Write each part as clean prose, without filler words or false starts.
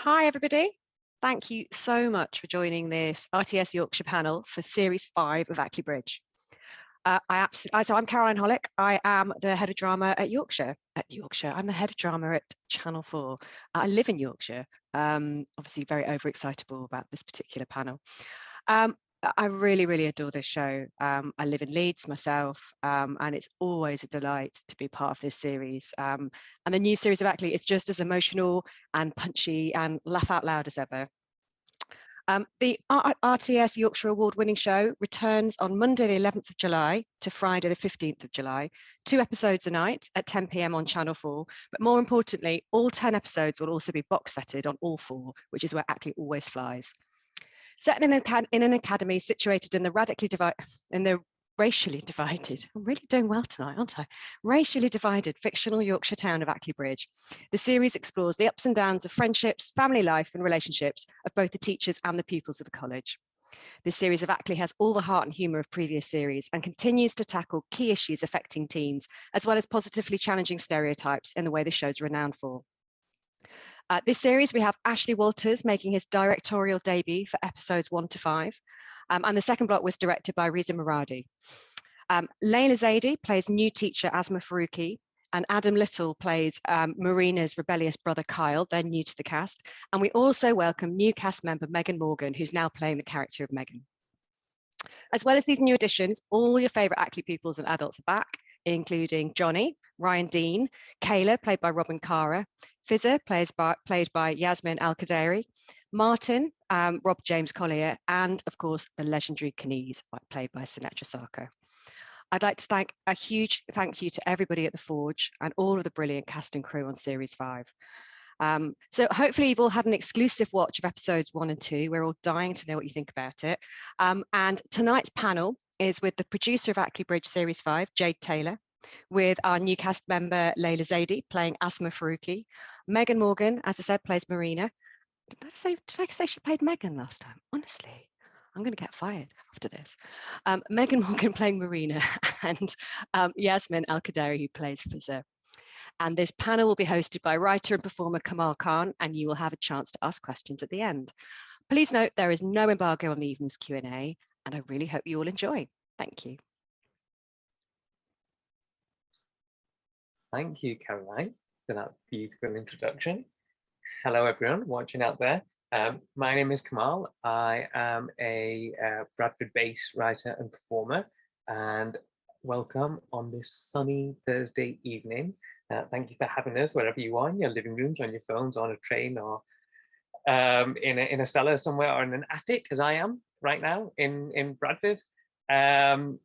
Hi, everybody. Thank you so much for joining this RTS Yorkshire panel for Series 5 of Ackley Bridge. So I'm Caroline Hollick. I am the head of drama at Yorkshire. I'm the head of drama at Channel 4. I live in Yorkshire. Obviously very overexcitable about this particular panel. I really, really adore this show. I live in Leeds myself, and it's always a delight to be part of this series. And the new series of Ackley is just as emotional and punchy and laugh out loud as ever. The RTS Yorkshire Award-winning show returns on Monday the 11th of July to Friday the 15th of July, 2 episodes a night at 10 p.m. on Channel 4. But more importantly, all 10 episodes will also be box setted on all 4, which is where Ackley always flies. Set in an academy situated in the racially divided, I'm really doing well tonight, aren't I? Racially divided fictional Yorkshire town of Ackley Bridge. The series explores the ups and downs of friendships, family life and relationships of both the teachers and the pupils of the college. This series of Ackley has all the heart and humour of previous series and continues to tackle key issues affecting teens, as well as positively challenging stereotypes in the way the show's renowned for. This series, we have Ashley Walters making his directorial debut for episodes 1 to 5. And the second block was directed by Riza Muradi. Laila Zaidi plays new teacher Asma Farooqi, and Adam Little plays Marina's rebellious brother Kyle. They're new to the cast. And we also welcome new cast member Megan Morgan, who's now playing the character of Megan. As well as these new additions, all your favourite Ackley pupils and adults are back, including Johnny, Ryan Dean, Kayla, played by Robin Cara, Fizza, played by Yasmin Al-Khudhairi, Martin, Rob James Collier, and of course, the legendary Kaniz, played by Sinatra Sarko. I'd like to thank a huge thank you to everybody at the Forge and all of the brilliant cast and crew on Series 5. So hopefully you've all had an exclusive watch of episodes 1 and 2. We're all dying to know what you think about it. And tonight's panel is with the producer of Ackley Bridge Series 5, Jade Taylor, with our new cast member, Laila Zaidi, playing Asma Farooqi. Megan Morgan, as I said, plays Marina. Did I say she played Megan last time? Honestly, I'm going to get fired after this. Megan Morgan playing Marina and Yasmin Al-Khudhairi, who plays Fizza. And this panel will be hosted by writer and performer Kamal Kaan, and you will have a chance to ask questions at the end. Please note there is no embargo on the evening's Q&A, and I really hope you all enjoy. Thank you. Thank you, Caroline, for that beautiful introduction. Hello, everyone watching out there. My name is Kamal. I am a Bradford-based writer and performer, and welcome on this sunny Thursday evening. Thank you for having us wherever you are, in your living rooms, on your phones, on a train, or in a cellar somewhere, or in an attic, as I am right now in Bradford. And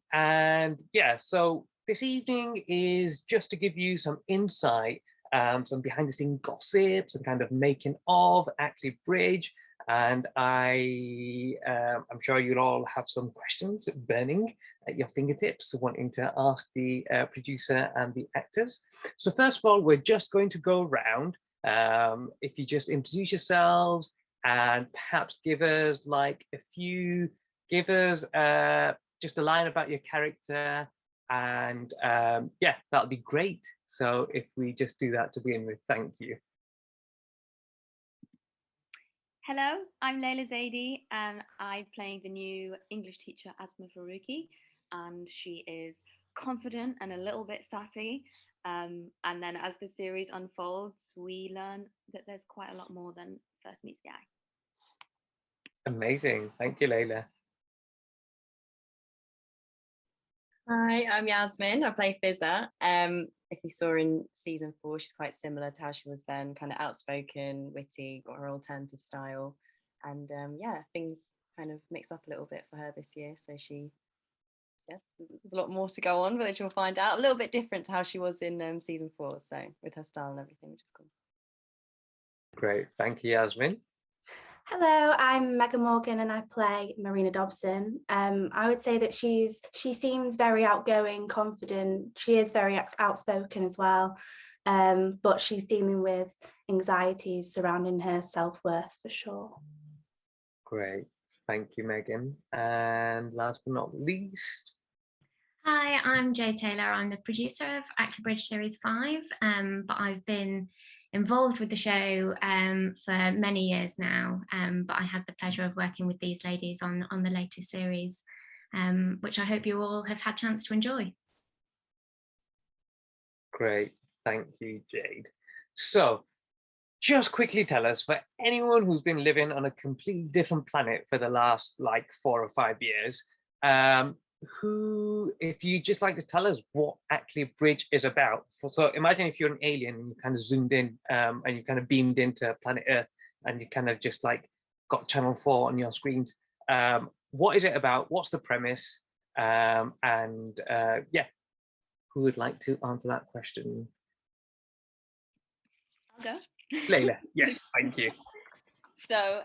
yeah, so this evening is just to give you some insight, some behind the scenes gossip, some kind of making of Ackley Bridge. And I'm sure you'll all have some questions burning at your fingertips, wanting to ask the producer and the actors. So first of all, we're just going to go around. If you just introduce yourselves and perhaps give us just a line about your character, and yeah, that'll be great. So if we just do that to begin with, thank you. Hello, I'm Laila Zaidi, and I'm playing the new English teacher Asma Farooqi, and she is confident and a little bit sassy. And then as the series unfolds, we learn that there's quite a lot more than first meets the eye. Amazing, thank you, Laila. Hi, I'm Yasmin. I play Fizza. If you saw in season 4, she's quite similar to how she was then, kind of outspoken, witty, got her alternative style. And yeah, things kind of mix up a little bit for her this year. So there's a lot more to go on, but then she'll find out. A little bit different to how she was in season 4, so with her style and everything, which is cool. Great, thank you, Yasmin. Hello, I'm Megan Morgan and I play Marina Dobson. I would say that she seems very outgoing, confident. She is very outspoken as well, but she's dealing with anxieties surrounding her self-worth for sure. Great, thank you, Megan. And last but not least. Hi, I'm Jade Taylor. I'm the producer of Ackley Bridge Series 5, but I've been involved with the show for many years now, but I had the pleasure of working with these ladies on the latest series, which I hope you all have had a chance to enjoy. Great, thank you, Jade. So, just quickly tell us, for anyone who's been living on a completely different planet for the last like 4 or 5 years, if you just like to tell us what Ackley Bridge is about. So imagine if you're an alien and you kind of zoomed in and you kind of beamed into planet Earth and you kind of just like got Channel 4 on your screens. What is it about? What's the premise? Yeah, who would like to answer that question? I'll go. Laila, yes, thank you. So,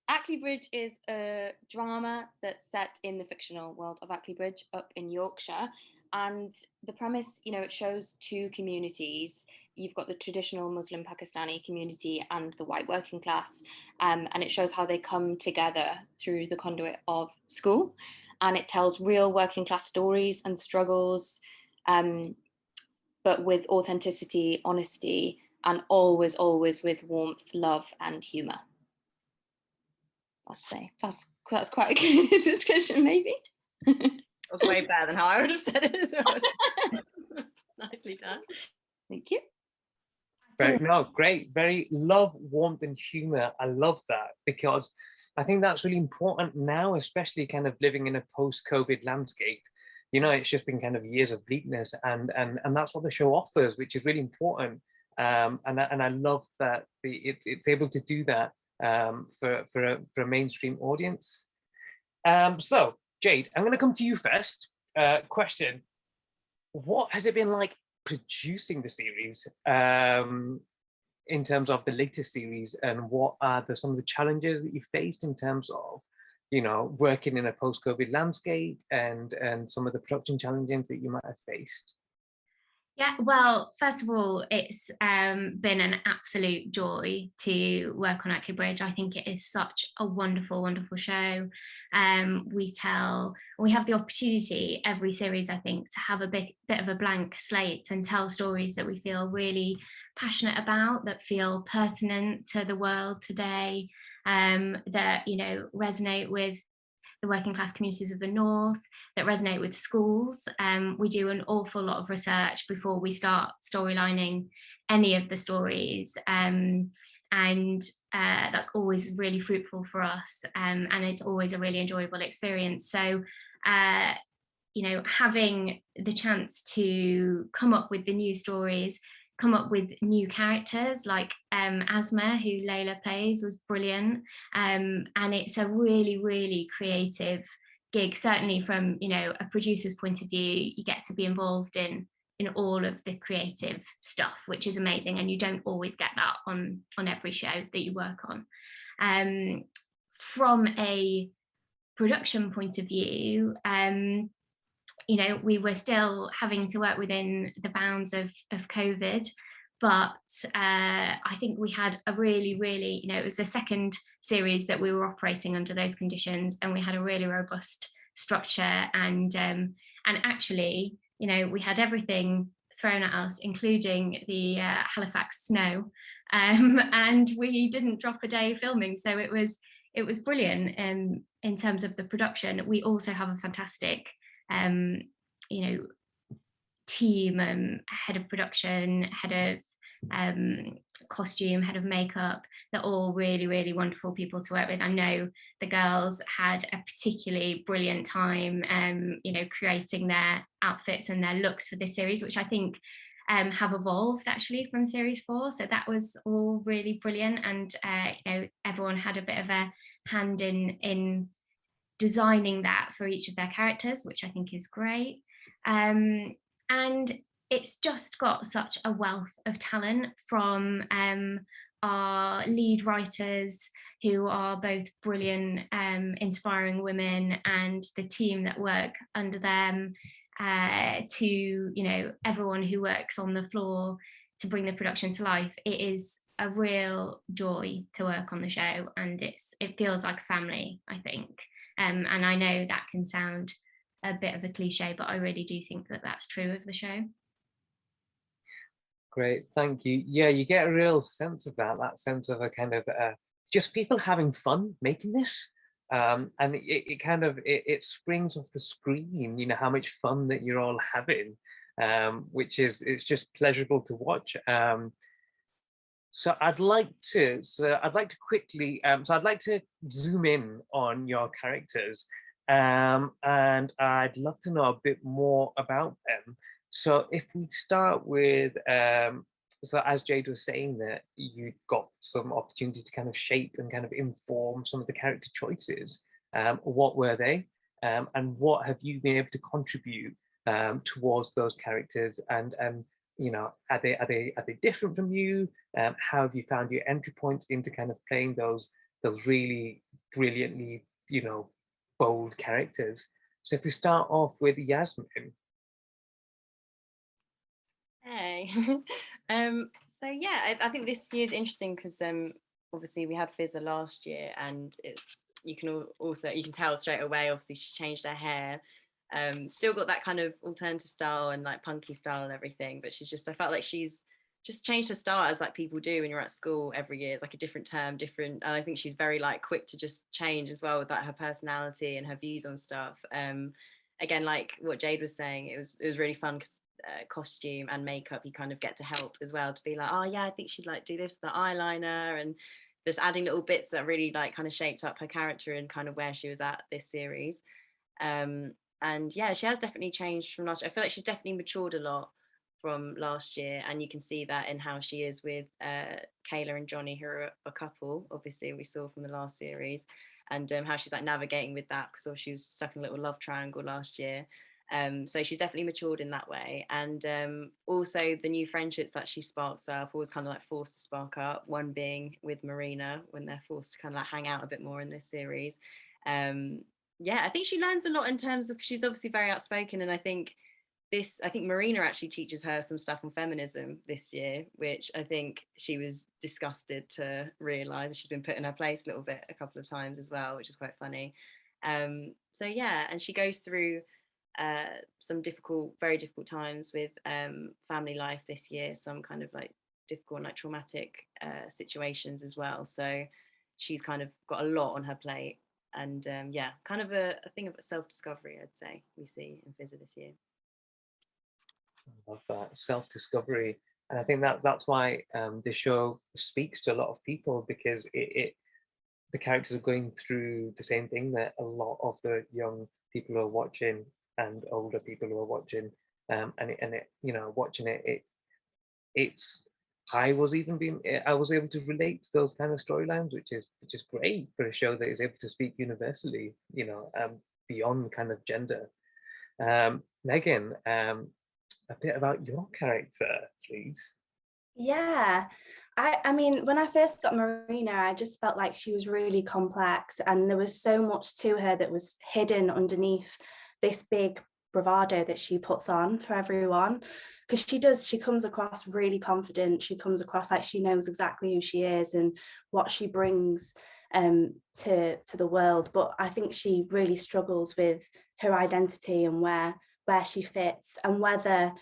Ackley Bridge is a drama that's set in the fictional world of Ackley Bridge up in Yorkshire. And the premise, it shows two communities. You've got the traditional Muslim Pakistani community and the white working class. And it shows how they come together through the conduit of school. And it tells real working class stories and struggles, but with authenticity, honesty, and always, always with warmth, love, and humour. I'd say that's quite a clear description, maybe. That's way better than how I would have said it as well. Nicely done. Thank you. Great. Very love, warmth, and humor. I love that, because I think that's really important now, especially kind of living in a post-COVID landscape. It's just been kind of years of bleakness, and that's what the show offers, which is really important. And I love that it's able to do that for a mainstream audience. So Jade, I'm going to come to you first. Question: what has it been like producing the series in terms of the latest series, and what are some of the challenges that you faced in terms of working in a post-COVID landscape, and some of the production challenges that you might have faced? Yeah, well, first of all, it's been an absolute joy to work on Ackley Bridge. I think it is such a wonderful, wonderful show. We have the opportunity every series, I think, to have a bit of a blank slate and tell stories that we feel really passionate about, that feel pertinent to the world today, that resonate with the working class communities of the North, that resonate with schools. We do an awful lot of research before we start storylining any of the stories, and that's always really fruitful for us, and it's always a really enjoyable experience. So having the chance to come up with the new stories, come up with new characters like Asma, who Laila plays, was brilliant, and it's a really, really creative gig. Certainly from a producer's point of view, you get to be involved in all of the creative stuff, which is amazing, and you don't always get that on every show that you work on. From a production point of view, we were still having to work within the bounds of COVID, but I think we had a really, really, it was the second series that we were operating under those conditions, and we had a really robust structure, and actually, we had everything thrown at us, including the Halifax snow, and we didn't drop a day filming, so it was brilliant. In terms of the production, we also have a fantastic team, head of production, head of costume, head of makeup. They're all really, really wonderful people to work with. I know the girls had a particularly brilliant time creating their outfits and their looks for this series, which I think have evolved actually from series 4, so that was all really brilliant, and everyone had a bit of a hand in designing that for each of their characters, which I think is great. And it's just got such a wealth of talent from our lead writers, who are both brilliant, inspiring women, and the team that work under them, to everyone who works on the floor to bring the production to life. It is a real joy to work on the show, and it feels like a family, I think. And I know that can sound a bit of a cliche, but I really do think that that's true of the show. Great, thank you. Yeah, you get a real sense of that sense of a kind of just people having fun making this. And it kind of it springs off the screen, you know, how much fun that you're all having, which is it's just pleasurable to watch. So I'd like to quickly so I'd like to zoom in on your characters, and I'd love to know a bit more about them. So if we start with so as Jade was saying, that you got some opportunity to kind of shape and kind of inform some of the character choices. What were they, and what have you been able to contribute towards those characters? And you know, are they different from you? How have you found your entry points into kind of playing those really brilliantly, you know, bold characters? So if we start off with Yasmin. Hey. So yeah, I think this year's interesting because obviously we had Fizza last year, and it's you can also you can tell straight away. Obviously, she's changed her hair. Still got that kind of alternative style and like punky style and everything, but I felt like she's just changed her style, as like people do when you're at school every year. It's like a different term, different. And I think she's very like quick to just change as well with like her personality and her views on stuff. Again, like what Jade was saying, it was really fun because costume and makeup, you kind of get to help as well, to be like, oh yeah, I think she'd like do this with the eyeliner, and just adding little bits that really like kind of shaped up her character and kind of where she was at this series. And yeah, she has definitely changed from last year. I feel like she's definitely matured a lot from last year, and you can see that in how she is with Kayla and Johnny, who are a couple, obviously we saw from the last series, and how she's like navigating with that, because she was stuck in a little love triangle last year. So she's definitely matured in that way. And also the new friendships that she sparks up, always kind of like forced to spark up, one being with Marina, when they're forced to kind of like hang out a bit more in this series. Yeah, I think she learns a lot in terms of, she's obviously very outspoken, and I think Marina actually teaches her some stuff on feminism this year, which I think she was disgusted to realise. She's been put in her place a little bit a couple of times as well, which is quite funny. So yeah, and she goes through some very difficult times with family life this year, some kind of like difficult, like traumatic situations as well. So she's kind of got a lot on her plate, and yeah, kind of a thing of self-discovery, I'd say, we see in Fizza this year. I love that, self-discovery. And I think that's why the show speaks to a lot of people, because the characters are going through the same thing that a lot of the young people who are watching and older people who are watching, and it you know, watching it's I was able to relate to those kind of storylines, which is great for a show that is able to speak universally, you know, beyond kind of gender. Megan, a bit about your character, please. Yeah, I mean, when I first got Marina, I just felt like she was really complex, and there was so much to her that was hidden underneath this big bravado that she puts on for everyone. Because she comes across really confident. She comes across like she knows exactly who she is and what she brings to the world. But I think she really struggles with her identity and where she fits, and whether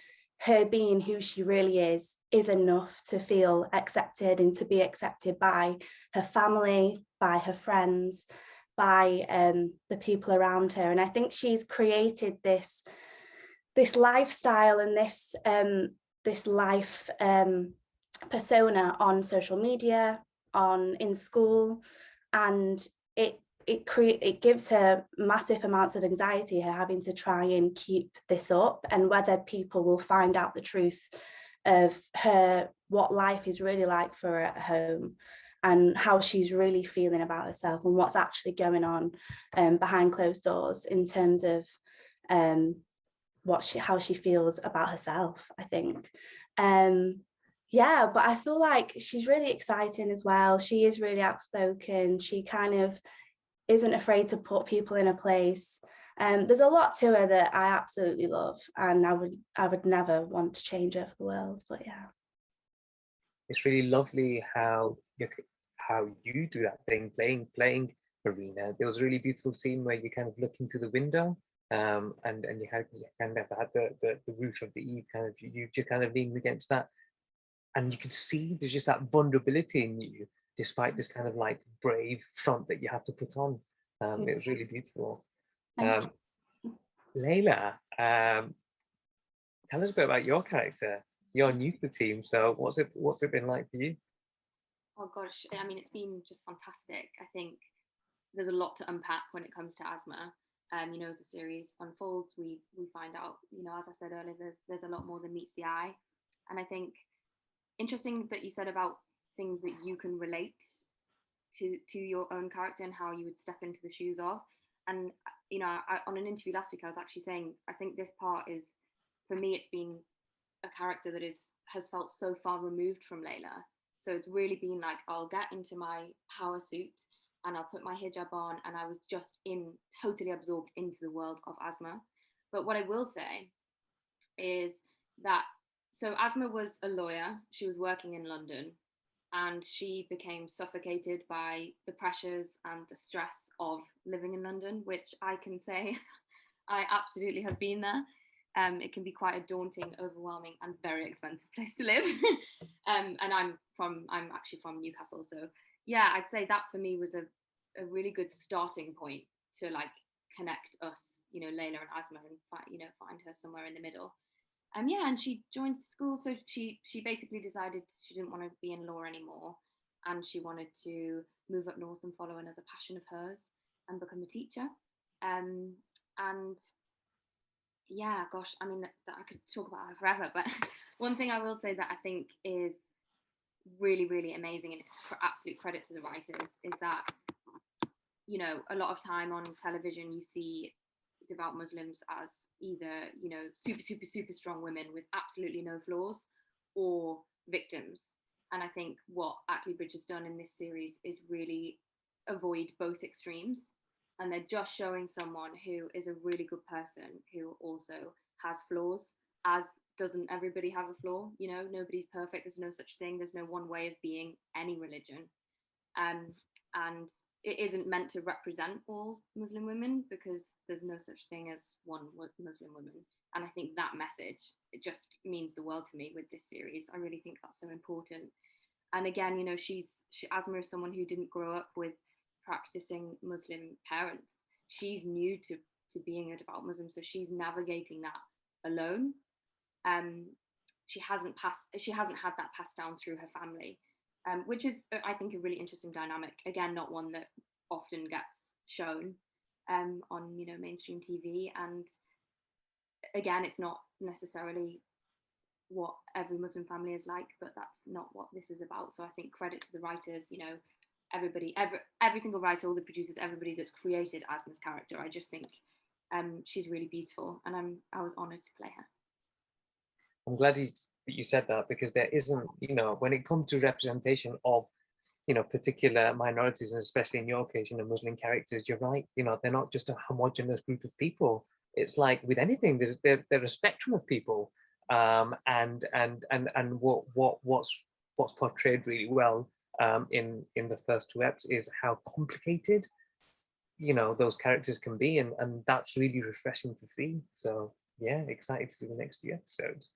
her being who she really is enough to feel accepted and to be accepted by her family, by her friends, by the people around her. And I think she's created this lifestyle and this life persona on social media, in school, and it gives her massive amounts of anxiety, her having to try and keep this up, and whether people will find out the truth of her, what life is really like for her at home, and how she's really feeling about herself, and what's actually going on behind closed doors in terms of how she feels about herself, I think. Yeah, but I feel like she's really exciting as well. She is really outspoken. She kind of isn't afraid to put people in a place. There's a lot to her that I absolutely love, and I would never want to change her for the world. But yeah, it's really lovely how you do that thing, playing Marina. There was a really beautiful scene where you kind of look into the window, and you kind of had the roof of the eave, kind of you just kind of leaning against that. and you can see there's just that vulnerability in you, despite this kind of like brave front that you have to put on. It was really beautiful. Laila, tell us a bit about your character. You're new to the team, so what's it been like for you? Oh gosh, I mean, it's been just fantastic. I think there's a lot to unpack when it comes to Asma. You know, as the series unfolds, we find out, you know, as I said earlier, there's a lot more than meets the eye. And I think interesting that you said about things that you can relate to your own character and how you would step into the shoes of. And you know, on an interview last week, I was actually saying, I think this part is, for me, it's been a character that has felt so far removed from Laila. So it's really been like, I'll get into my power suit and I'll put my hijab on, and I was just totally absorbed into the world of Asma. But what I will say is that, so Asma was a lawyer, she was working in London, and she became suffocated by the pressures and the stress of living in London, which I can say I absolutely have been there. It can be quite a daunting, overwhelming, and very expensive place to live. And I'm actually from Newcastle, so yeah, I'd say that for me was a really good starting point to like connect us, you know, Laila and Asma, and find her somewhere in the middle. Yeah, and she joined school, so she basically decided she didn't want to be in law anymore, and she wanted to move up north and follow another passion of hers and become a teacher. And yeah, gosh, I mean, that I could talk about her forever, but one thing I will say that I think is really, really amazing, and for absolute credit to the writers, is that, you know, a lot of time on television you see devout Muslims as either, you know, super strong women with absolutely no flaws, or victims. And I think what Ackley Bridge has done in this series is really avoid both extremes, and they're just showing someone who is a really good person who also has flaws, as doesn't everybody have a flaw? You know, nobody's perfect, there's no such thing, there's no one way of being any religion. And it isn't meant to represent all Muslim women, because there's no such thing as one Muslim woman. And I think that message, it just means the world to me with this series. I really think that's so important. And again, you know, Asma is someone who didn't grow up with practicing Muslim parents. She's new to being a devout Muslim, so she's navigating that alone. She hasn't had that passed down through her family. Which is, I think, a really interesting dynamic. Again, not one that often gets shown on, you know, mainstream TV. And again, it's not necessarily what every Muslim family is like, but that's not what this is about. So I think credit to the writers, you know, everybody, every single writer, all the producers, everybody that's created Asma's character. I just think she's really beautiful, and I was honoured to play her. I'm glad you said that, because there isn't, you know, when it comes to representation of, you know, particular minorities, and especially in your case, you know, Muslim characters, you're right, you know, they're not just a homogenous group of people. It's like with anything, they're a spectrum of people, and what's portrayed really well in the first two episodes is how complicated, you know, those characters can be, and that's really refreshing to see. So yeah, excited to see the next few episodes.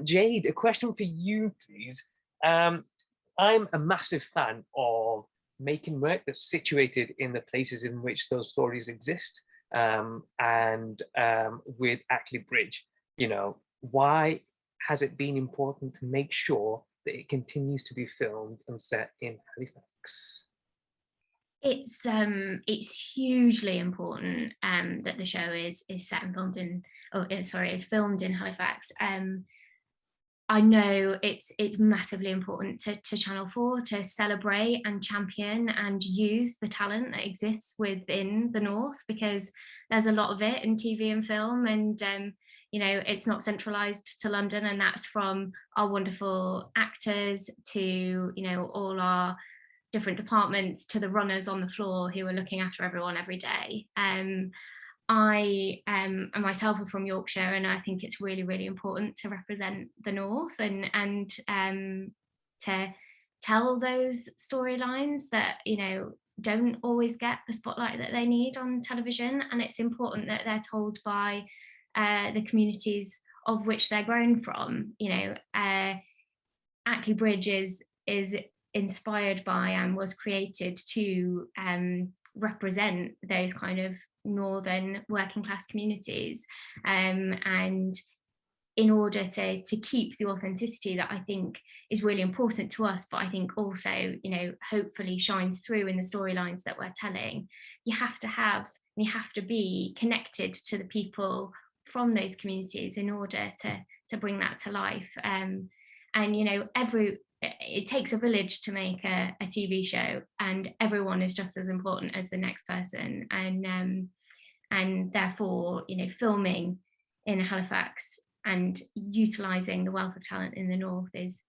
Jade, a question for you, please. I'm a massive fan of making work that's situated in the places in which those stories exist. And with Ackley Bridge, you know, why has it been important to make sure that it continues to be filmed and set in Halifax? It's hugely important that the show is set and filmed in, is filmed in Halifax. I know it's massively important to Channel 4 to celebrate and champion and use the talent that exists within the North, because there's a lot of it in TV and film, and you know, it's not centralised to London, and that's from our wonderful actors to, you know, all our different departments to the runners on the floor who are looking after everyone every day. I myself are from Yorkshire, and I think it's really, really important to represent the North and to tell those storylines that, you know, don't always get the spotlight that they need on television. And it's important that they're told by the communities of which they're grown from. You know, Ackley Bridge is inspired by and was created to represent those kind of northern working class communities, and in order to keep the authenticity that I think is really important to us, but I think also, you know, hopefully shines through in the storylines that we're telling, you have to be connected to the people from those communities in order to bring that to life. And you know, it takes a village to make a TV show, and everyone is just as important as the next person. And therefore, you know, filming in Halifax and utilising the wealth of talent in the north is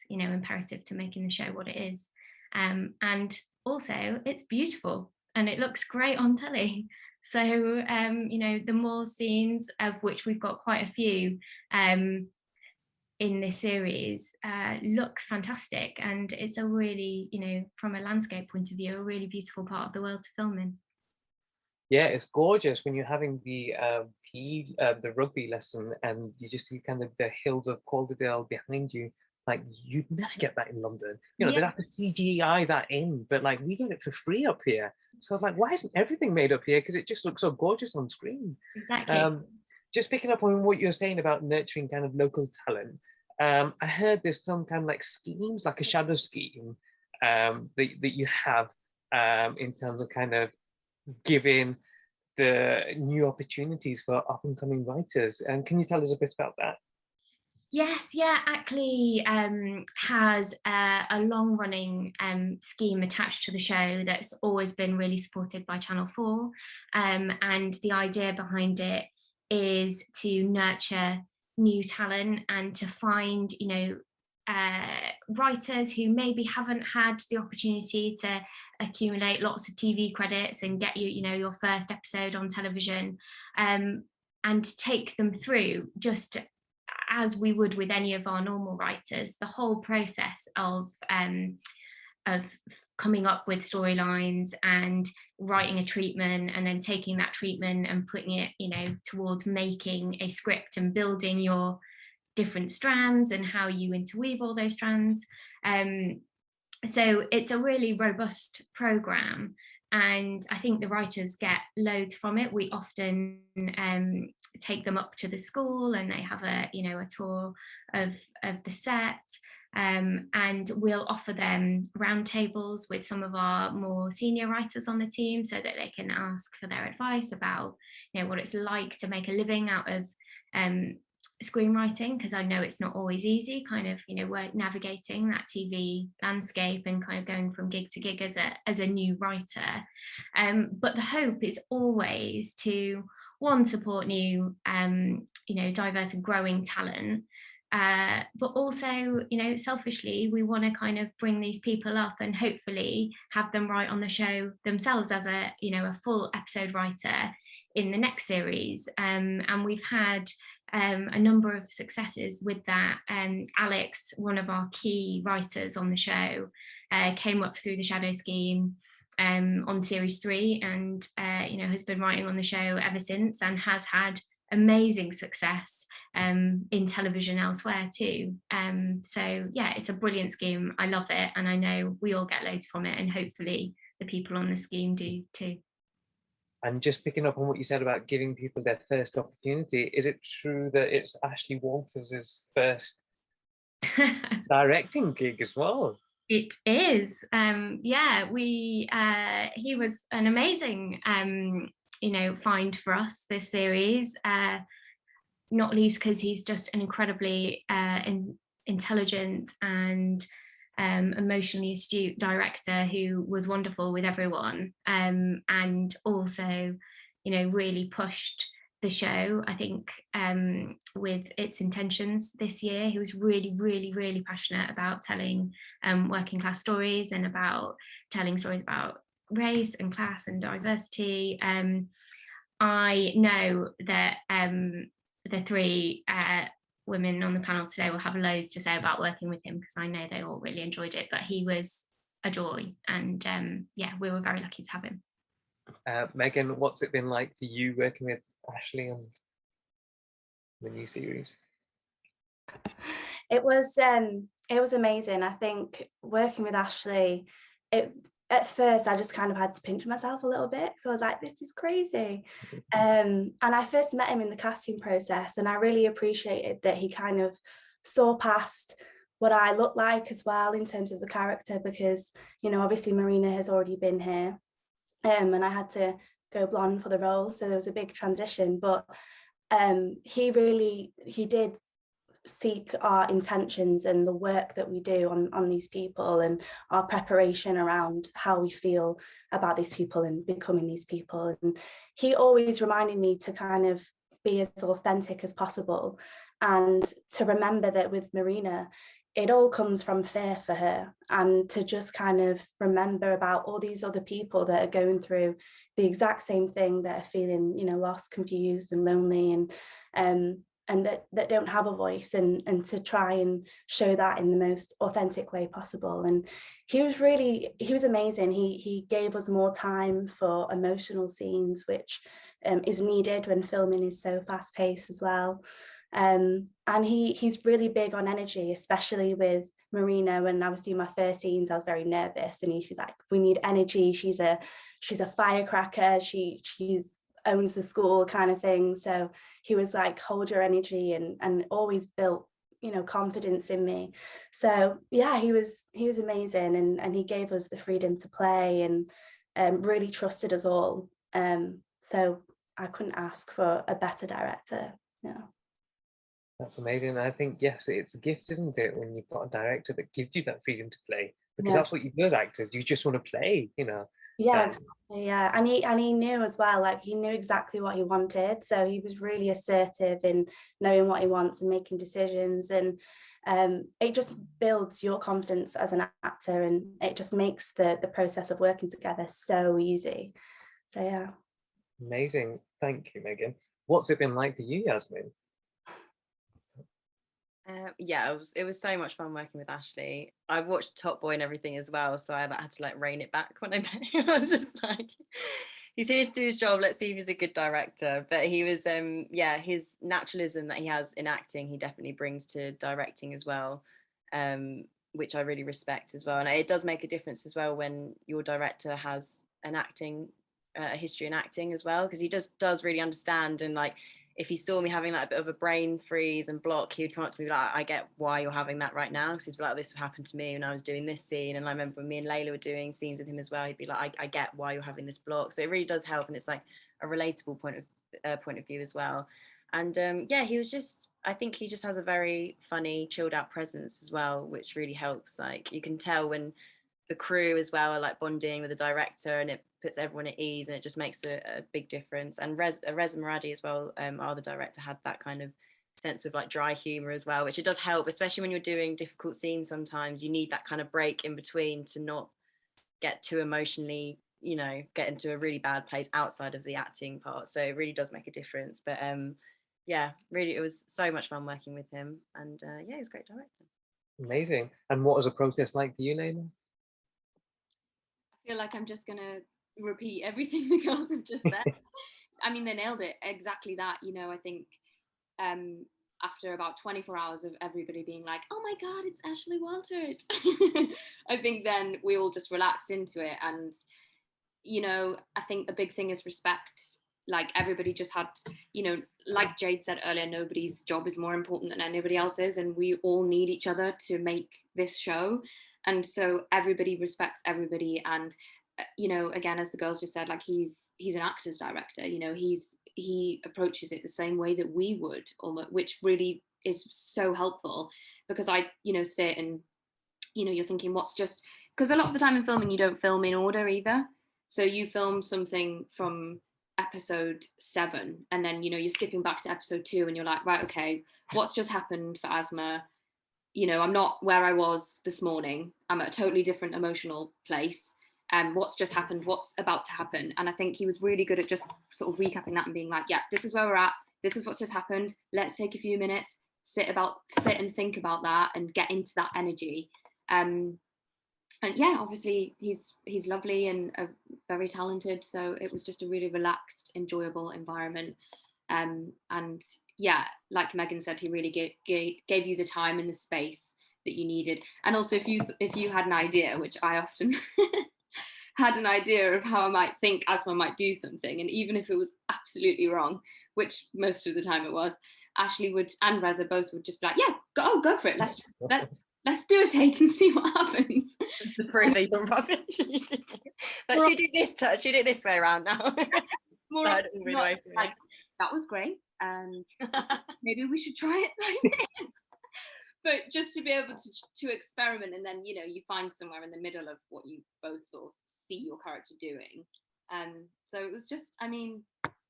you know, imperative to making the show what it is. And also it's beautiful and it looks great on telly. So you know, the more scenes, of which we've got quite a few in this series, look fantastic, and it's a really, you know, from a landscape point of view, a really beautiful part of the world to film in. Yeah, it's gorgeous when you're having the rugby lesson and you just see kind of the hills of Calderdale behind you. Like, you'd never get that in London. You know, they'd have to CGI that in, but like, we get it for free up here. So like, why isn't everything made up here? Because it just looks so gorgeous on screen. Exactly. Just picking up on what you're saying about nurturing kind of local talent. I heard there's some kind of like schemes, like a shadow scheme that you have in terms of kind of giving the new opportunities for up and coming writers. And can you tell us a bit about that? Yes, yeah, Ackley has a long-running scheme attached to the show that's always been really supported by Channel 4, and the idea behind it is to nurture new talent and to find, you know, writers who maybe haven't had the opportunity to accumulate lots of TV credits and get you know, your first episode on television, and take them through, just as we would with any of our normal writers, the whole process of coming up with storylines and writing a treatment, and then taking that treatment and putting it, you know, towards making a script and building your different strands and how you interweave all those strands. So it's a really robust programme, and I think the writers get loads from it. We often take them up to the school and they have a, you know, a tour of the set, and we'll offer them roundtables with some of our more senior writers on the team so that they can ask for their advice about, you know, what it's like to make a living out of screenwriting, because I know it's not always easy, kind of, you know, we're navigating that TV landscape and kind of going from gig to gig as a new writer. But the hope is always to, one, support new, you know, diverse and growing talent, but also, you know, selfishly, we want to kind of bring these people up and hopefully have them write on the show themselves as a, you know, a full episode writer in the next series. And we've had a number of successes with that. Alex, one of our key writers on the show, came up through the Shadow Scheme on series 3, and you know, has been writing on the show ever since, and has had amazing success in television elsewhere too. So yeah, it's a brilliant scheme. I love it, and I know we all get loads from it, and hopefully the people on the scheme do too. And just picking up on what you said about giving people their first opportunity, is it true that it's Ashley Walters' first directing gig as well? It is. Yeah, he was an amazing you know, find for us this series, not least because he's just an incredibly intelligent and emotionally astute director who was wonderful with everyone, and also, you know, really pushed the show, I think, with its intentions this year. He was really, really, really passionate about telling working class stories and about telling stories about race and class and diversity. I know that the 3 women on the panel today will have loads to say about working with him, because I know they all really enjoyed it, but he was a joy, and yeah, we were very lucky to have him. Megan, what's it been like for you working with Ashley on the new series? It was It was amazing. I think working with Ashley, at first I just kind of had to pinch myself a little bit. So I was like, this is crazy. And I first met him in the casting process, and I really appreciated that he kind of saw past what I look like as well in terms of the character, because, you know, obviously Marina has already been here, and I had to go blonde for the role. So there was a big transition, but he did seek our intentions and the work that we do on these people, and our preparation around how we feel about these people and becoming these people. And he always reminded me to kind of be as authentic as possible, and to remember that with Marina, it all comes from fear for her, and to just kind of remember about all these other people that are going through the exact same thing, that are feeling, you know, lost, confused and lonely, and that don't have a voice, and to try and show that in the most authentic way possible. And he was amazing. He gave us more time for emotional scenes, which is needed when filming is so fast paced as well. And he's really big on energy, especially with Marina. When I was doing my first scenes, I was very nervous, and he's like, we need energy. She's a firecracker. She's owns the school kind of thing. So he was like, hold your energy, and always built, you know, confidence in me. So yeah, he was amazing, and he gave us the freedom to play, and really trusted us all. So I couldn't ask for a better director. Yeah. That's amazing. I think, yes, it's a gift, isn't it, when you've got a director that gives you that freedom to play, because that's what you do as actors. You just want to play, you know. Yeah, exactly, yeah. And he knew as well, like he knew exactly what he wanted. So he was really assertive in knowing what he wants and making decisions. And it just builds your confidence as an actor, and it just makes the process of working together so easy. So yeah. Amazing. Thank you, Megan. What's it been like for you, Yasmin? Yeah, it was so much fun working with Ashley. I watched Top Boy and everything as well, so I had to like rein it back when I met him. I was just like, he's here to do his job. Let's see if he's a good director. But he was, yeah, his naturalism that he has in acting, he definitely brings to directing as well, which I really respect as well. And it does make a difference as well when your director has an acting a history in acting as well, because he just does really understand. And like, if he saw me having like a bit of a brain freeze and block, he would come up to me like, I get why you're having that right now. Because he's like, this happened to me when I was doing this scene. And I remember when me and Laila were doing scenes with him as well, he'd be like, I get why you're having this block. So it really does help. And it's like a relatable point of view as well. And yeah, he was just, I think he just has a very funny, chilled out presence as well, which really helps. Like you can tell when the crew as well are like bonding with the director, and it puts everyone at ease, and it just makes a big difference. And Reza Maradi as well, our other director, had that kind of sense of like dry humor as well, which it does help, especially when you're doing difficult scenes. Sometimes you need that kind of break in between to not get too emotionally, you know, get into a really bad place outside of the acting part. So it really does make a difference. But yeah, really, it was so much fun working with him, and yeah, he was a great director. Amazing. And what was the process like for you, Laila? I feel like I'm just gonna repeat everything the girls have just said. I mean, they nailed it. Exactly that. You know, I think after about 24 hours of everybody being like, oh my God, it's Ashley Walters, I think then we all just relaxed into it. And, you know, I think the big thing is respect. Like everybody just had, you know, like Jade said earlier, nobody's job is more important than anybody else's. And we all need each other to make this show. And so everybody respects everybody. And you know, again, as the girls just said, like he's an actor's director. You know, he approaches it the same way that we would, which really is so helpful, because I, you know, sit and, you know, you're thinking what's just, because a lot of the time in filming you don't film in order either. So you film something from episode 7, and then, you know, you're skipping back to episode 2, and you're like, right, okay, what's just happened for Asma? You know, I'm not where I was this morning. I'm at a totally different emotional place. What's just happened, what's about to happen. And I think he was really good at just sort of recapping that and being like, yeah, this is where we're at. This is what's just happened. Let's take a few minutes, sit and think about that and get into that energy. And yeah, obviously he's lovely and very talented. So it was just a really relaxed, enjoyable environment. And yeah, like Megan said, he really gave you the time and the space that you needed. And also if you had an idea, which I often had an idea of how I might think Asma might do something, and even if it was absolutely wrong, which most of the time it was, Ashley would and Reza both would just be like, yeah, go for it. Let's do a take and see what happens. Just to prove that you're rubbish. But she do this way around now. More often than not, like, that was great, and maybe we should try it like this. But just to be able to experiment, and then, you know, you find somewhere in the middle of what you both sort of see your character doing. So it was just, I mean,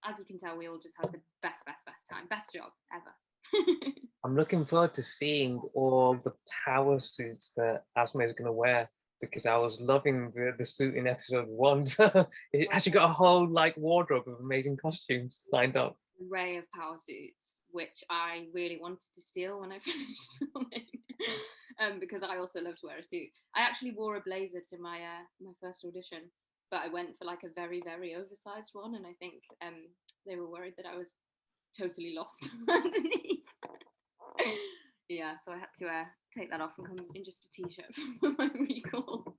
as you can tell, we all just had the best time. Best job ever. I'm looking forward to seeing all the power suits that Asma is going to wear, because I was loving the suit in episode 1. So it actually got a whole like wardrobe of amazing costumes lined up. Array of power suits, which I really wanted to steal when I finished filming, because I also love to wear a suit. I actually wore a blazer to my my first audition, but I went for like a very, very oversized one, and I think they were worried that I was totally lost underneath. Yeah, so I had to take that off and come in just a t-shirt for my recall.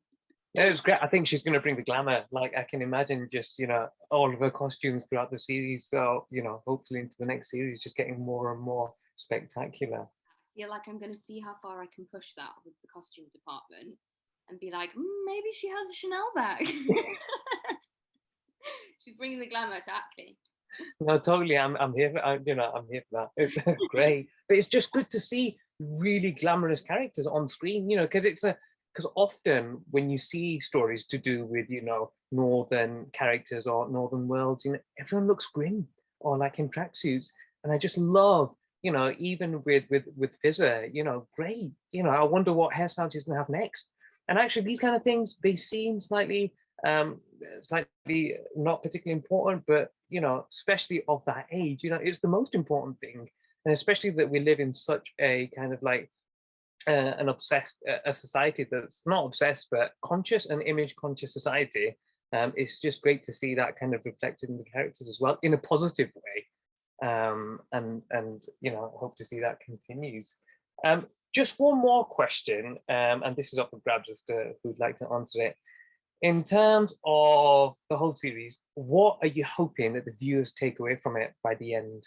Yeah, it was great. I think she's going to bring the glamour. Like, I can imagine just, you know, all of her costumes throughout the series. So, you know, hopefully into the next series, just getting more and more spectacular. I feel like I'm going to see how far I can push that with the costume department and be like, maybe she has a Chanel bag. She's bringing the glamour to Ackley. No, totally. I'm here for, I'm here for that. It's great. But it's just good to see really glamorous characters on screen, you know, because often when you see stories to do with, you know, northern characters or northern worlds, you know, everyone looks grim or like in tracksuits. And I just love, you know, even with Fizza, you know, great. You know, I wonder what hairstyle she's gonna have next. And actually these kind of things, they seem slightly not particularly important, but, you know, especially of that age, you know, it's the most important thing. And especially that we live in such a kind of like an obsessed a society that's not obsessed but conscious and image conscious society. It's just great to see that kind of reflected in the characters as well in a positive way, and you know, hope to see that continues. Just one more question, and this is up for grabs as to who'd like to answer it. In terms of the whole series, what are you hoping that the viewers take away from it by the end?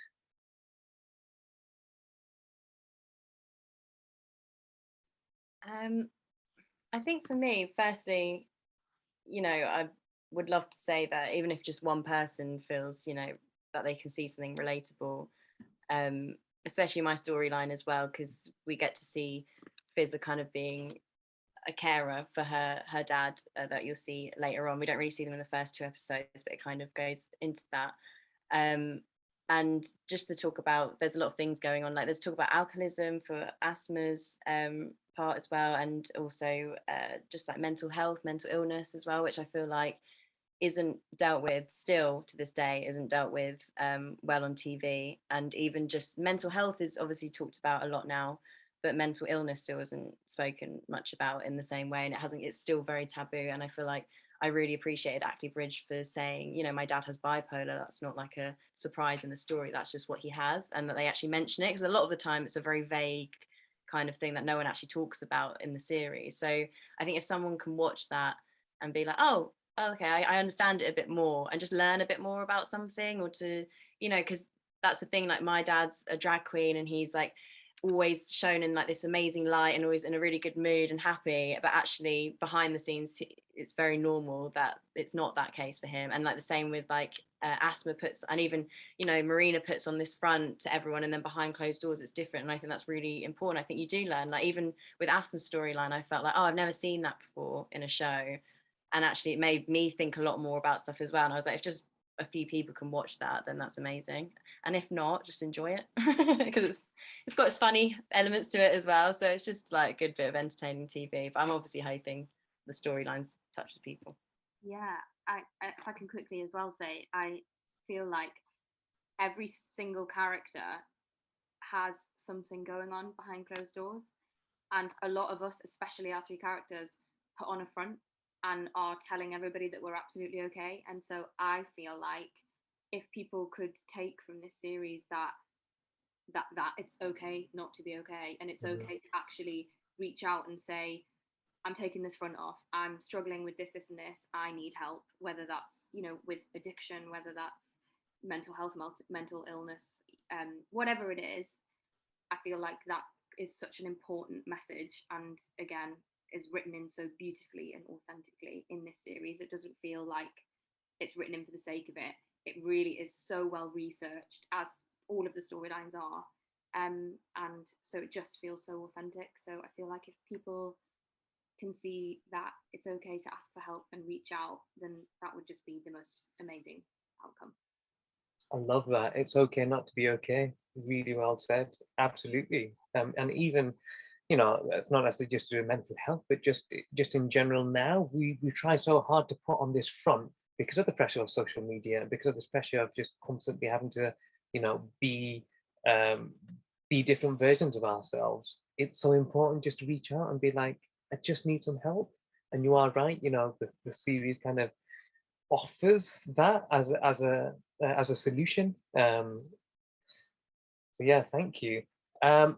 I think for me, firstly, you know, I would love to say that even if just one person feels, you know, that they can see something relatable, especially my storyline as well, because we get to see Fizza kind of being a carer for her dad, that you'll see later on. We don't really see them in the first 2 episodes, but it kind of goes into that. And just to talk about, there's a lot of things going on, like there's talk about alcoholism for Asma's part as well, and also just like mental health, mental illness as well, which I feel like isn't dealt with still to this day, isn't dealt with well on TV. And even just mental health is obviously talked about a lot now, but mental illness still isn't spoken much about in the same way, and it's still very taboo. And I feel like I really appreciated Ackley Bridge for saying, you know, my dad has bipolar. That's not like a surprise in the story. That's just what he has, and that they actually mention it, because a lot of the time it's a very vague kind of thing that no one actually talks about in the series. So I think if someone can watch that and be like, oh, okay, I understand it a bit more, and just learn a bit more about something, or to, you know, because that's the thing, like my dad's a drag queen and he's like always shown in like this amazing light and always in a really good mood and happy, but actually behind the scenes it's very normal that it's not that case for him. And like the same with like Asma puts, and even, you know, Marina puts on this front to everyone, and then behind closed doors it's different. And I think that's really important. I think you do learn, like even with Asma's storyline, I felt like, oh, I've never seen that before in a show, and actually it made me think a lot more about stuff as well. And I was like, if just a few people can watch that, then that's amazing. And if not, just enjoy it, because it's got its funny elements to it as well. So it's just like a good bit of entertaining TV. But I'm obviously hoping the storylines touch the people. Yeah, if I can quickly as well say, I feel like every single character has something going on behind closed doors, and a lot of us, especially our 3 characters, put on a front and are telling everybody that we're absolutely okay. And so I feel like if people could take from this series that it's okay not to be okay, and it's okay to actually reach out and say, I'm taking this front off, I'm struggling with this, this and this, I need help, whether that's, you know, with addiction, whether that's mental health, mental illness, whatever it is. I feel like that is such an important message, and again, is written in so beautifully and authentically in this series. It doesn't feel like it's written in for the sake of it. It really is so well researched, as all of the storylines are. And so it just feels so authentic. So I feel like if people can see that it's okay to ask for help and reach out, then that would just be the most amazing outcome. I love that. It's okay not to be okay. Really well said. Absolutely. And even, you know, it's not necessarily just to do with mental health, but just in general now, we try so hard to put on this front because of the pressure of social media, because of this pressure of just constantly having to, you know, be different versions of ourselves. It's so important just to reach out and be like, I just need some help. And you are right, you know, the series kind of offers that as a solution. So yeah, thank you.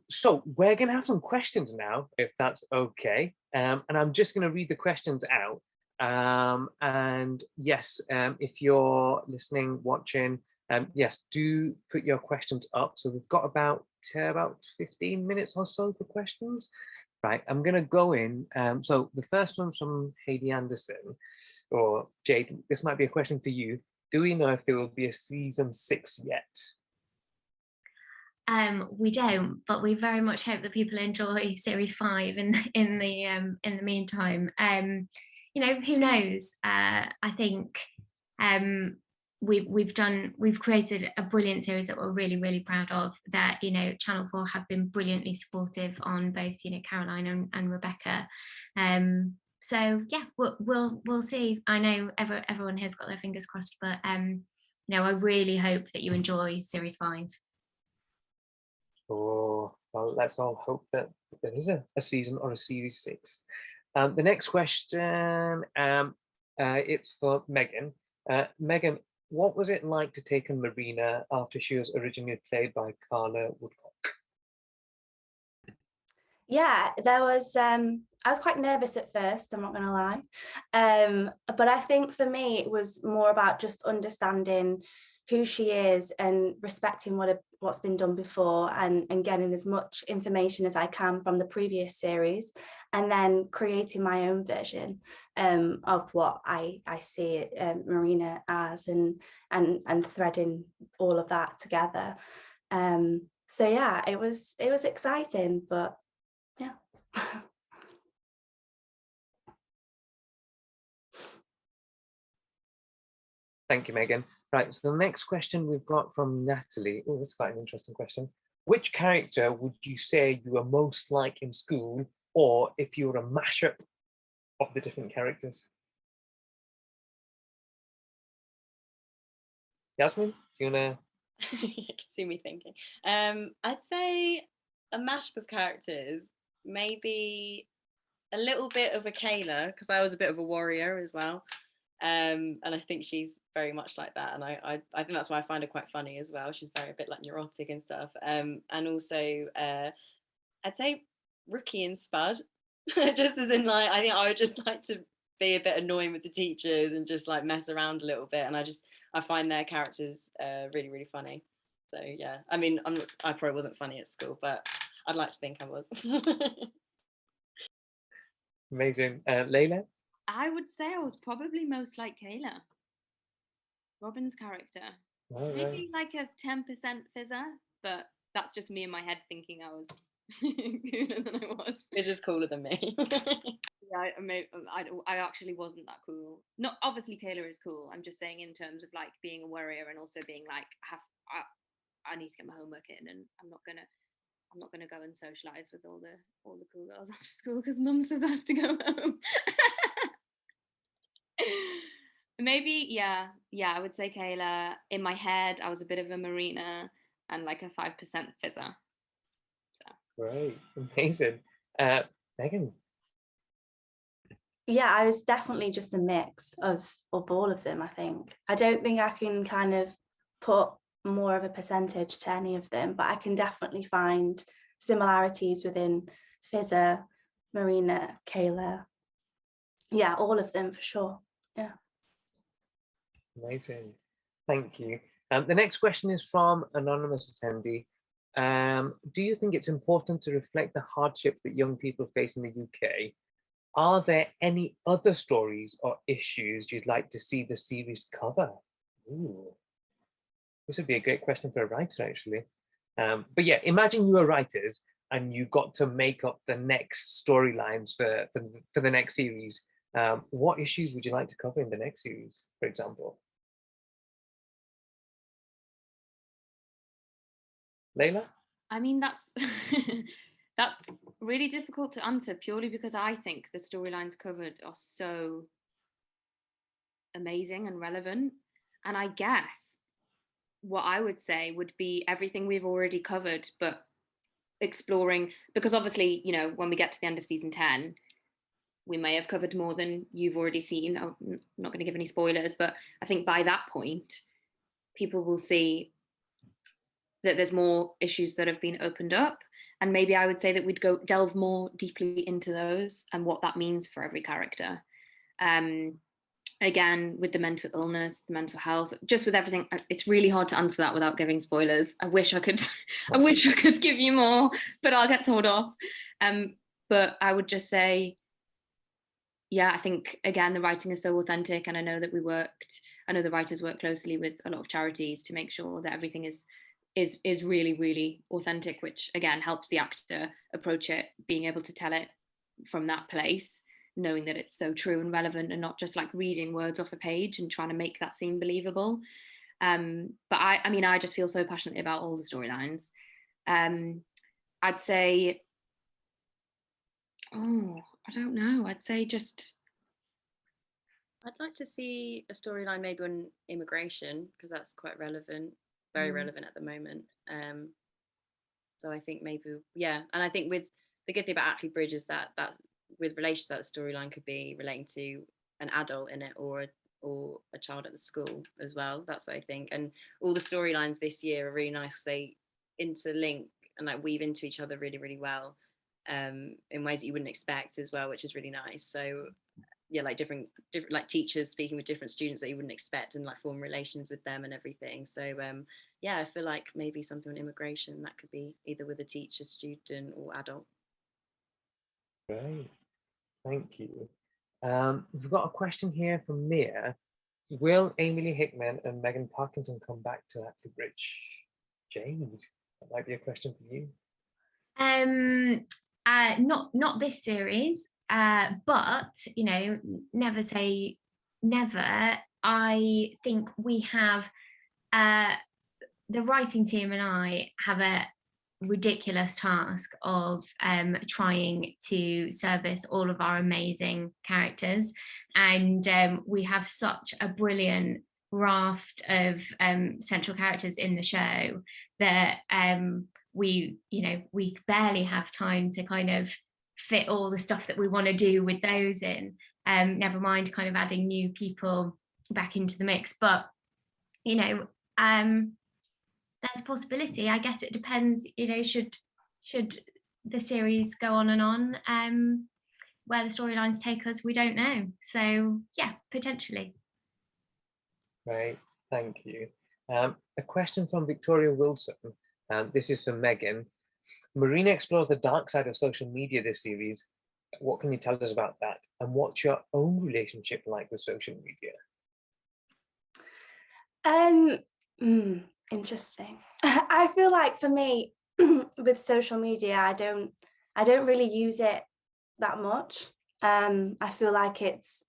So we're gonna have some questions now, if that's okay. And I'm just gonna read the questions out. And yes, if you're listening, watching, yes, do put your questions up. So we've got about 15 minutes or so for questions. Right, I'm gonna go in. So the first one's from Hayley Anderson, or Jade. This might be a question for you. Do we know if there will be a season 6 yet? We don't, but we very much hope that people enjoy series 5 in the meantime. You know, who knows? I think we've created a brilliant series that we're really, really proud of, that, you know, Channel 4 have been brilliantly supportive on both, you know, Caroline and Rebecca. So yeah, we'll see. I know everyone has got their fingers crossed, but you know, I really hope that you enjoy series 5. Oh, well, let's all hope that there is a season or a series 6. The next question, it's for Megan. Megan, what was it like to take on Marina after she was originally played by Carla Woodcock? Yeah, there was, I was quite nervous at first, I'm not going to lie. But I think for me, it was more about just understanding who she is and respecting what's been done before, and getting as much information as I can from the previous series, and then creating my own version of what I see Marina as, and threading all of that together. So yeah, it was exciting, but yeah. Thank you, Megan. Right, so the next question we've got from Natalie. Oh, that's quite an interesting question. Which character would you say you were most like in school, or if you were a mashup of the different characters? Yasmin, do you wanna? You can see me thinking. I'd say a mashup of characters, maybe a little bit of a Kayla, because I was a bit of a warrior as well. And I think she's very much like that, and I think that's why I find her quite funny as well. She's a bit like neurotic and stuff. And also I'd say Rookie and Spud, just as in, like, I think I would just like to be a bit annoying with the teachers and just like mess around a little bit, and I find their characters really, really funny. So yeah, I mean, I probably wasn't funny at school, but I'd like to think I was. Amazing. Laila? I would say I was probably most like Kayla, Robin's character. Right. Maybe like a 10% Fizza, but that's just me in my head thinking I was cooler than I was. Fizza's cooler than me. Yeah, I actually wasn't that cool. Not obviously Kayla is cool. I'm just saying in terms of like being a warrior and also being like I need to get my homework in, and I'm not gonna go and socialize with all the cool girls after school because mum says I have to go home. Maybe, yeah, I would say Kayla. In my head, I was a bit of a Marina and like a 5% Fizza. So. Great, amazing. Megan? Yeah, I was definitely just a mix of all of them, I think. I don't think I can kind of put more of a percentage to any of them, but I can definitely find similarities within Fizza, Marina, Kayla. Yeah, all of them for sure. Yeah. Amazing. Thank you. The next question is from anonymous attendee. Do you think it's important to reflect the hardship that young people face in the UK? Are there any other stories or issues you'd like to see the series cover? Ooh, this would be a great question for a writer, actually. But yeah, imagine you were writers and you got to make up the next storylines for the next series. What issues would you like to cover in the next series, for example? Laila? I mean, that's that's really difficult to answer, purely because I think the storylines covered are so amazing and relevant. And I guess what I would say would be everything we've already covered, but exploring, because obviously, you know, when we get to the end of season 10, we may have covered more than you've already seen. I'm not going to give any spoilers, but I think by that point, people will see that there's more issues that have been opened up. And maybe I would say that we'd go delve more deeply into those and what that means for every character. Again, with the mental illness, the mental health, just with everything, it's really hard to answer that without giving spoilers. I wish I could, I wish I could give you more, but I'll get told off. But I would just say, yeah, I think, again, the writing is so authentic. And I know that I know the writers work closely with a lot of charities to make sure that everything is really, really authentic, which again helps the actor approach it, being able to tell it from that place, knowing that it's so true and relevant and not just like reading words off a page and trying to make that seem believable. But I mean, I just feel so passionately about all the storylines. I'd say, I don't know. I'd say just, I'd like to see a storyline maybe on immigration, because that's quite relevant, very relevant at the moment. So I think maybe, yeah. And I think with the good thing about Ackley Bridge is that with relation to that, storyline could be relating to an adult in it or a child at the school as well. That's what I think. And all the storylines this year are really nice because they interlink and like weave into each other really, really well, in ways that you wouldn't expect as well, which is really nice. So yeah, like different like teachers speaking with different students that you wouldn't expect and like form relations with them and everything. So yeah, I feel like maybe something on immigration that could be either with a teacher, student or adult. Great, thank you. We've got a question here from Mia. Will Emily Hickman and Megan Parkinson come back to Ackley Bridge? Jade, that might be a question for you. Not this series, but you know, never say never. I think we have the writing team and I have a ridiculous task of trying to service all of our amazing characters, and we have such a brilliant raft of central characters in the show that we barely have time to kind of fit all the stuff that we want to do with those in, never mind kind of adding new people back into the mix. But you know, there's a possibility. I guess it depends, you know, should the series go on and on, where the storylines take us, we don't know. So yeah, potentially. Right, thank you. A question from Victoria Wilson. This is for Megan. Marina explores the dark side of social media this series. What can you tell us about that? And what's your own relationship like with social media? Interesting. I feel like for me, with social media, I don't really use it that much. I feel like it's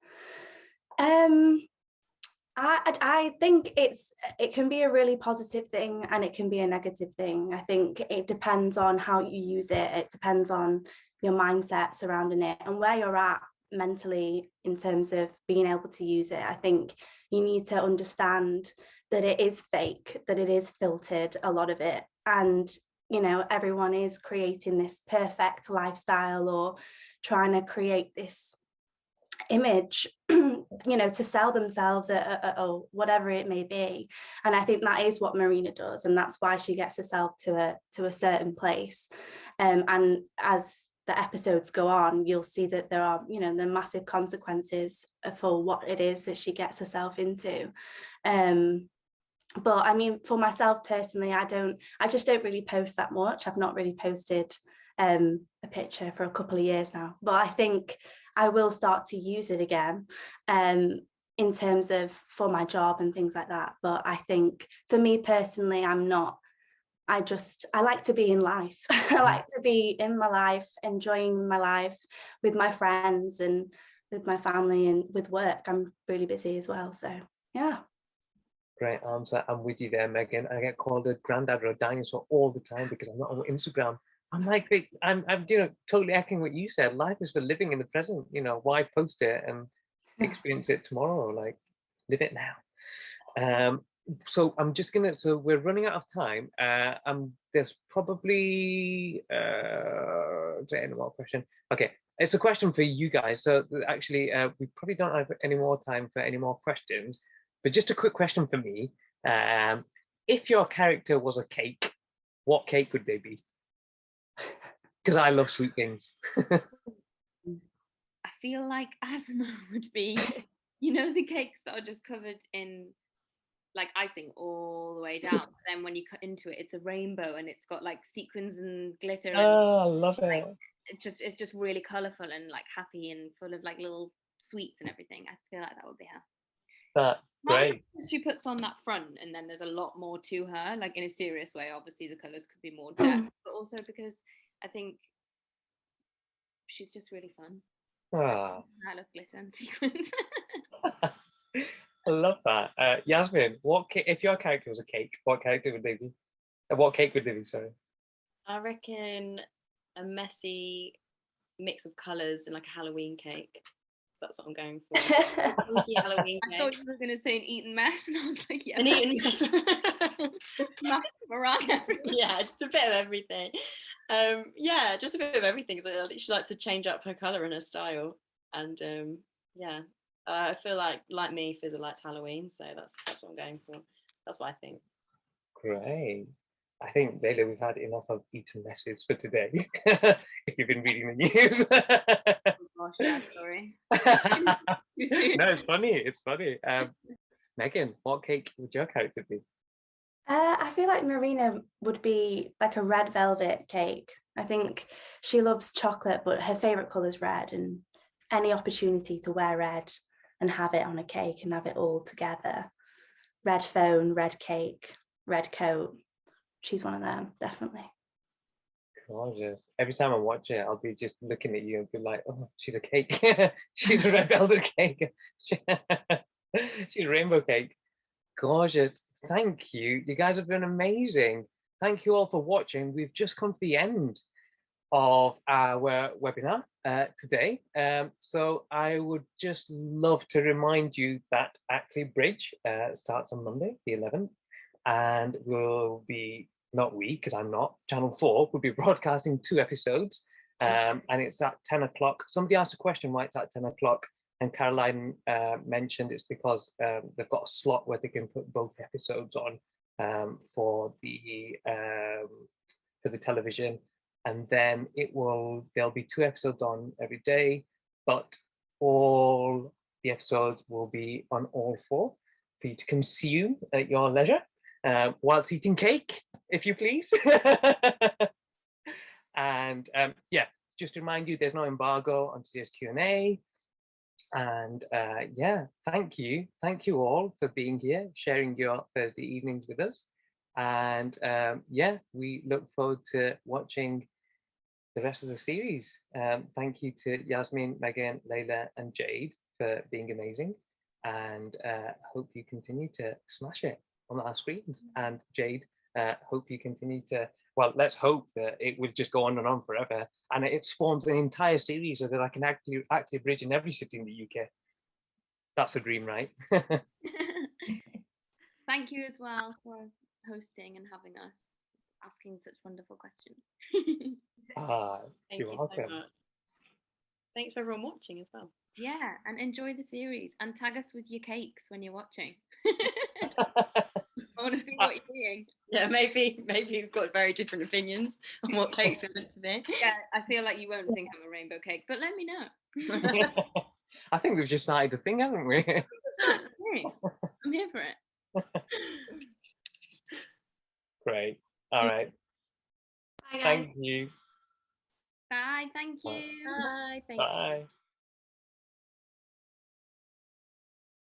I think it can be a really positive thing and it can be a negative thing. I think it depends on how you use it. It depends on your mindset surrounding it and where you're at mentally in terms of being able to use it. I think you need to understand that it is fake, that it is filtered, a lot of it. And, you know, everyone is creating this perfect lifestyle or trying to create this image, you know, to sell themselves or whatever it may be. And I think that is what Marina does, and that's why she gets herself to a certain place. And as the episodes go on, you'll see that there are, you know, the massive consequences for what it is that she gets herself into. But I mean, for myself personally, I just don't really post that much. I've not really posted a picture for a couple of years now, but I think I will start to use it again in terms of for my job and things like that. But I think for me personally, I like to be in life. I like to be in my life, enjoying my life with my friends and with my family and with work. I'm really busy as well. So yeah. Great answer. I'm with you there, Megan. I get called a granddad or a dinosaur all the time because I'm not on Instagram. I'm like, I'm you know, totally echoing what you said. Life is for living in the present. You know, why post it and experience it tomorrow? Like, live it now. So I'm just gonna. So we're running out of time. There's probably is there any more question? Okay, it's a question for you guys. So actually, we probably don't have any more time for any more questions. But just a quick question for me. If your character was a cake, what cake would they be? Because I love sweet things. I feel like Asma would be, you know, the cakes that are just covered in like icing all the way down. But then when you cut into it, it's a rainbow and it's got like sequins and glitter. Oh, I love it. Like, it's just really colourful and like happy and full of like little sweets and everything. I feel like that would be her. That's great. She puts on that front, and then there's a lot more to her, like in a serious way. Obviously, the colours could be more depth, but also because I think she's just really fun. Ah. I love glitter and sequins. I love that. Yasmin, if your character was a cake, what character would they be? What cake would they be? Sorry. I reckon a messy mix of colours in like a Halloween cake. That's what I'm going for. Halloween cake. I thought you were going to say an eaten mess, and I was like, yeah. An eaten mess. Smash around everything. Yeah, just a bit of everything. Yeah, just a bit of everything. So she likes to change up her colour and her style. And yeah, I feel like me, Fizza likes Halloween, so that's what I'm going for. That's what I think. Great. I think, Laila, we've had enough of eaten messes for today. If you've been reading the news. Oh gosh, yeah, sorry. No, it's funny. It's funny. Megan, what cake would your character be? I feel like Marina would be like a red velvet cake. I think she loves chocolate, but her favourite colour is red, and any opportunity to wear red and have it on a cake and have it all together. Red phone, red cake, red coat. She's one of them, definitely. Gorgeous. Every time I watch it, I'll be just looking at you and be like, oh, she's a cake. She's a red velvet cake. She's a rainbow cake. Gorgeous. Thank you. You guys have been amazing. Thank you all for watching. We've just come to the end of our webinar today. So I would just love to remind you that Ackley Bridge starts on Monday, the 11th. And we'll be, not we, because I'm not, Channel 4 will be broadcasting 2 episodes, and it's at 10 o'clock. Somebody asked a question why it's at 10 o'clock, and Caroline mentioned it's because they've got a slot where they can put both episodes on for the television, and then there'll be 2 episodes on every day, but all the episodes will be on all 4 for you to consume at your leisure. Whilst eating cake, if you please. And yeah, just to remind you, there's no embargo on today's Q&A. And yeah, thank you all for being here, sharing your Thursday evenings with us. And yeah, we look forward to watching the rest of the series. Thank you to Yasmin, Megan, Laila, and Jade for being amazing. And hope you continue to smash it on our screens. And Jade, hope you continue to, well, let's hope that it will just go on and on forever, and it spawns an entire series so that I can actually bridge in every city in the UK. That's a dream, right? Thank you as well for hosting and having us, asking such wonderful questions. You're welcome. So much. Thanks for everyone watching as well. Yeah, and enjoy the series, and tag us with your cakes when you're watching. I want to see what you're eating. Yeah, maybe you've got very different opinions on what cakes are meant to be. Yeah, I feel like you won't think I'm a rainbow cake, but let me know. I think we've just started the thing, haven't we? I'm here for it. Great. All right. Bye, guys. Thank you. Bye, thank you. Bye. Thank you. Bye.